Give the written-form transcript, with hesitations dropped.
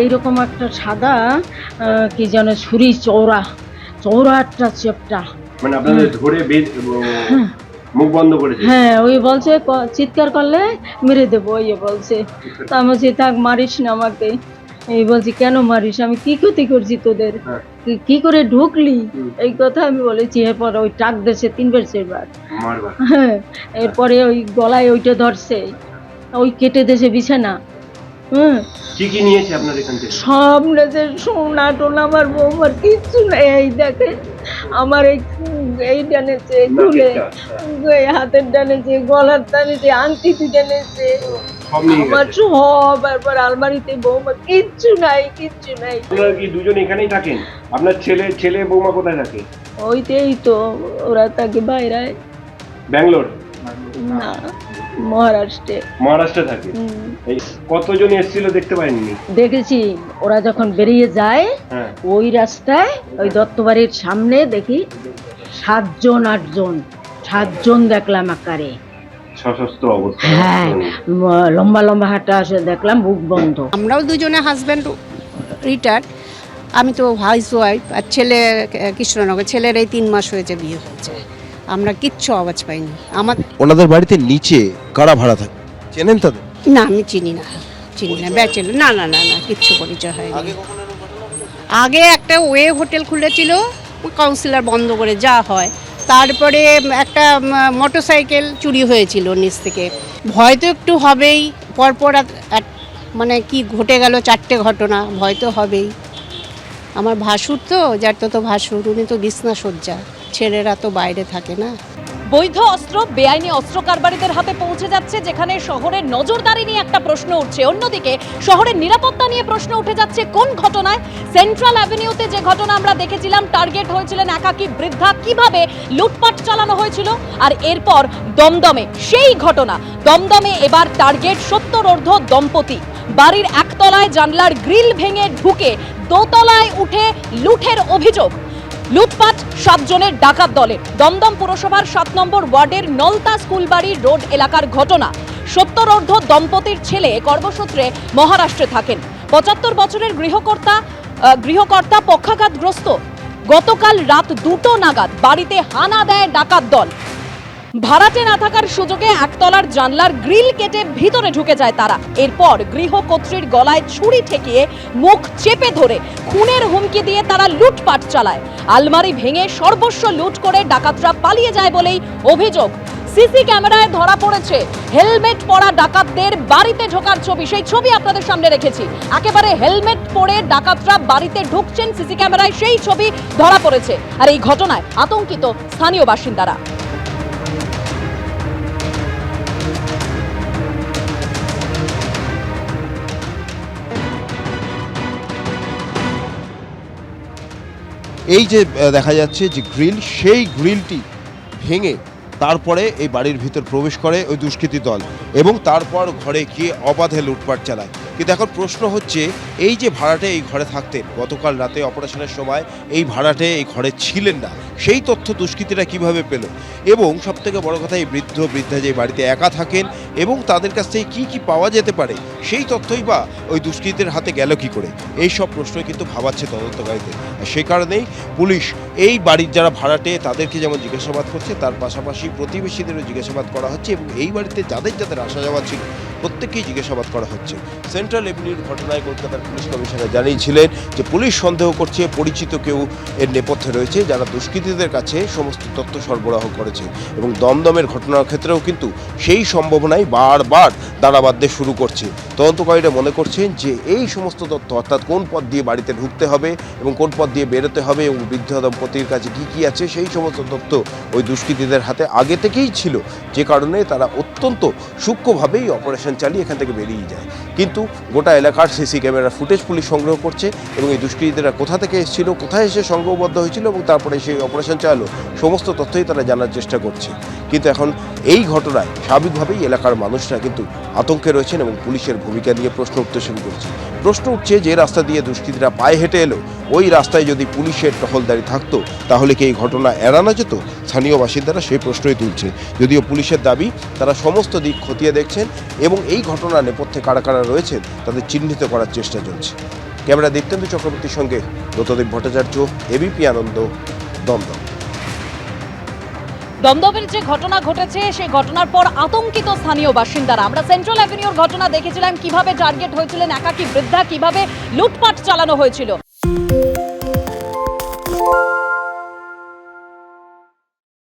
এইরকম একটা সাদা কি যেন ছুরি চৌড়া একটা চেপটা, মানে আপনাদের ধরে মুখ বন্ধ করেছে? হ্যাঁ, ওই বলছে চিৎকার করলে মেরে দেবো, ইয়ে বলছে। তা আমি বলছি থাক, মারিস না আমাকে। এই বলছি কেন মারিস, আমি কি ক্ষতি করছি তোদের, কি করে ঢুকলি, এই কথা আমি বলেছি। এরপর ওই টাক দেশে 3-4 বার, হ্যাঁ। এরপরে ওই গলায় ওইটা ধরছে, ওই কেটে দেশে বিছানা। কি কি নিয়েছে আপনার এখান থেকে? সব নেছে, সোনা টোনা, আমার বৌমার কিচ্ছু নেই। এই দেখেন আমার এই ডানেছে, খুলে হাতের ডানেছে, গলার ডানেছে, আংটি দুটা নেছে, আমার সব। একবার আলমারিতে বৌমা কিচ্ছু নাই। আপনারা কি দুজন এখানেই থাকেন? আপনার ছেলে বৌমা কোথায় থাকে? ওইতেই তো ওরা থাকে বাইরে, ব্যাঙ্গালোর না মহারাষ্ট্রে থাকে। কতজন এসেছিল দেখতে পাইনি? দেখেছি ওরা যখন বেরিয়ে যায় ওই রাস্তায়, ওই দত্তবাড়ির সামনে দেখি 7-8জন দেখলাম আকারে, সশস্ত্র অবস্থা। হ্যাঁ, লম্বা হাঁটা আসে দেখলাম, বুক বন্ধ। আমরাও দুজনে হাজব্যান্ড রিটায়ার্ড, আমি তো হাউস ওয়াইফ, আর ছেলে কৃষ্ণনগর, ছেলের এই 3 মাস হয়েছে বিয়ে হয়েছে। আমরা কিচ্ছু আওয়াজ পাইনি। ওনাদের বাড়িতে নিচে কারা ভাড়া থাকে, চেনেন তাদের? না, আমি চিনি না ব্যাচেলর, না, কিচ্ছু পরিচয় হয়নি। আগে একটা ওয়ে হোটেল খুলেছিল, কাউন্সিলর বন্ধ করে যা হয়। তারপরে একটা মোটরসাইকেল চুরি হয়েছিল নিচ থেকে। ভয় তো একটু হবেই, পরপর মানে কি ঘটে গেল 4টে ঘটনা, ভয় তো হবেই। আমার ভাসুর তো, যার তো ভাসুর, উনি তো বিছনা সজ্জা, ছেলেরা তো বাইরে থাকে না। বৈধ অস্ত্র বেআইনি অস্ত্র কারবারিদের হাতে পৌঁছে যাচ্ছে, যেখানে শহরের নজরদারি নিয়ে একটা প্রশ্ন উঠছে। অন্যদিকে শহরের নিরাপত্তা নিয়ে প্রশ্ন উঠে যাচ্ছে কোন ঘটনায়? সেন্ট্রাল অ্যাভিনিউতে যে ঘটনা আমরা দেখেছিলাম, টার্গেট হয়েছিলেন একাকী বৃদ্ধা, কিভাবে লুটপাট চালানো হয়েছিল, আর এরপর দমদমে সেই ঘটনা। দমদমে এবার টার্গেট 70 দম্পতি। বাড়ির একতলায় জানলার গ্রিল ভেঙে ঢুকে দোতলায় উঠে লুঠের অভিযোগ। লুটপাট 7 জনের ডাকাত দলের। দমদম পুরসভার 7 নম্বর ওয়ার্ডের নলতা স্কুলবাড়ি রোড এলাকার ঘটনা। 70 দম্পতির ছেলে কর্মসূত্রে মহারাষ্ট্রে থাকেন। 75 বছরের গৃহকর্তা পক্ষাঘাতগ্রস্ত। গতকাল রাত 2টো নাগাদ বাড়িতে হানা দেয় ডাকাত দল। ভাড়াটে না থাকার সুযোগে একতলার জানলার গ্রিল কেটে ভিতরে ঢুকে যায় তারা। এরপর গৃহকর্ত্রীর গলায় ছুরি ঠেকিয়ে মুখ চেপে ধরে খুনের হুমকি দিয়ে তারা লুটপাট চালায়। আলমারি ভেঙে সর্বস্ব লুট করে ডাকাতরা পালিয়ে যায় বলেই অভিযোগ। সিসি ক্যামেরায় ধরা পড়েছে হেলমেট পরা ডাকাতদের বাড়িতে ঢোকার ছবি। সেই ছবি আপনাদের সামনে রেখেছি। একেবারে হেলমেট পরে ডাকাতরা বাড়িতে ঢুকছেন, সিসি ক্যামেরায় সেই ছবি ধরা পড়েছে। আর এই ঘটনায় আতঙ্কিত স্থানীয় বাসিন্দারা। এই যে দেখা যাচ্ছে যে গ্রিল, সেই গ্রিলটি ভেঙে তারপরে এই বাড়ির ভিতর প্রবেশ করে ওই দুষ্কৃতী দল এবং তারপর ঘরে গিয়ে অবাধে লুটপাট চালায়। কিন্তু এখন প্রশ্ন হচ্ছে, এই যে ভাড়াটে এই ঘরে থাকতেন, গতকাল রাতে অপারেশনের সময় এই ভাড়াটে এই ঘরে ছিলেন না, সেই তথ্য দুষ্কৃতীরা কিভাবে পেল? এবং সবথেকে বড় কথা, এই বৃদ্ধা যে বাড়িতে একা থাকেন এবং তাদের কাছ থেকে কী পাওয়া যেতে পারে, সেই তথ্যই বা ওই দুষ্কৃতীদের হাতে গেল কী করে? এই সব প্রশ্নই কিন্তু ভাবাচ্ছে তদন্তকারীদের। আর সে কারণেই পুলিশ এই বাড়ির যারা ভাড়াটে তাদেরকে যেমন জিজ্ঞাসাবাদ করছে, তার পাশাপাশি প্রতিবেশীদেরও জিজ্ঞাসাবাদ করা হচ্ছে এবং এই বাড়িতে যাদের আসা যাওয়া ছিল প্রত্যেককেই জিজ্ঞাসাবাদ করা হচ্ছে। সেন্ট্রাল এভিনিউর ঘটনায় কলকাতার পুলিশ কমিশনার জানিয়েছিলেন যে পুলিশ সন্দেহ করছে পরিচিত কেউ এর নেপথ্যে রয়েছে, যারা দুষ্কৃতীদের কাছে সমস্ত তথ্য সরবরাহ করেছে। এবং দমদমের ঘটনার ক্ষেত্রেও কিন্তু সেই সম্ভাবনাই বারবার দাঁড়া বাঁধতে শুরু করছে। তদন্তকারীরা মনে করছেন যে এই সমস্ত তথ্য, অর্থাৎ কোন পথ দিয়ে বাড়িতে ঢুকতে হবে এবং কোন পথ দিয়ে বেরোতে হবে এবং বৃদ্ধ দম্পতির কাছে কী আছে, সেই সমস্ত তথ্য ওই দুষ্কৃতীদের হাতে আগে থেকেই ছিল, যে কারণে তারা অত্যন্ত সূক্ষ্মভাবেই অপারেশন চালিয়ে এখান থেকে বেরিয়ে যায়। কিন্তু গোটা এলাকার সিসি ক্যামেরার ফুটেজ পুলিশ সংগ্রহ করছে এবং এই দুষ্কৃতীরা কোথা থেকে এসেছিল, কোথায় এসে সংঘবদ্ধ হয়েছিল এবং তারপরে সেই অপারেশন চালালো, সমস্ত তথ্যই তারা জানার চেষ্টা করছে। কিন্তু এখন এই ঘটনায় স্বাভাবিকভাবেই এলাকার মানুষরা কিন্তু আতঙ্কে রয়েছেন এবং পুলিশের ভূমিকা নিয়ে প্রশ্ন উঠতে শুরু করছে। প্রশ্ন উঠছে যে রাস্তা দিয়ে দুষ্কৃতীরা পায়ে হেঁটে এলো, ওই রাস্তায় যদি পুলিশের টহলদারি থাকতো তাহলে কি এই ঘটনা এড়ানো যেত? স্থানীয় বাসিন্দারা সেই প্রশ্নই তুলছে। যদিও পুলিশের দাবি তারা সমস্ত দিক খতিয়ে দেখছেন এবং এই ঘটনার নেপথ্যে কারা কারা রয়েছেন তাদের চিহ্নিত করার চেষ্টা চলছে। ক্যামেরা দীপ্তেন্দু চক্রবর্তীর সঙ্গে দত্তদেব ভট্টাচার্য, এবিপি আনন্দ, দমদম। দমদমের যে ঘটনা ঘটেছে সেই ঘটনার পর আতঙ্কিত স্থানীয় বাসিন্দারা। আমরা সেন্ট্রাল অ্যাভিনিউর ঘটনা দেখেছিলাম, কিভাবে টার্গেট হয়েছিলেন একাকী বৃদ্ধা, কিভাবে লুটপাট চালানো হয়েছিল।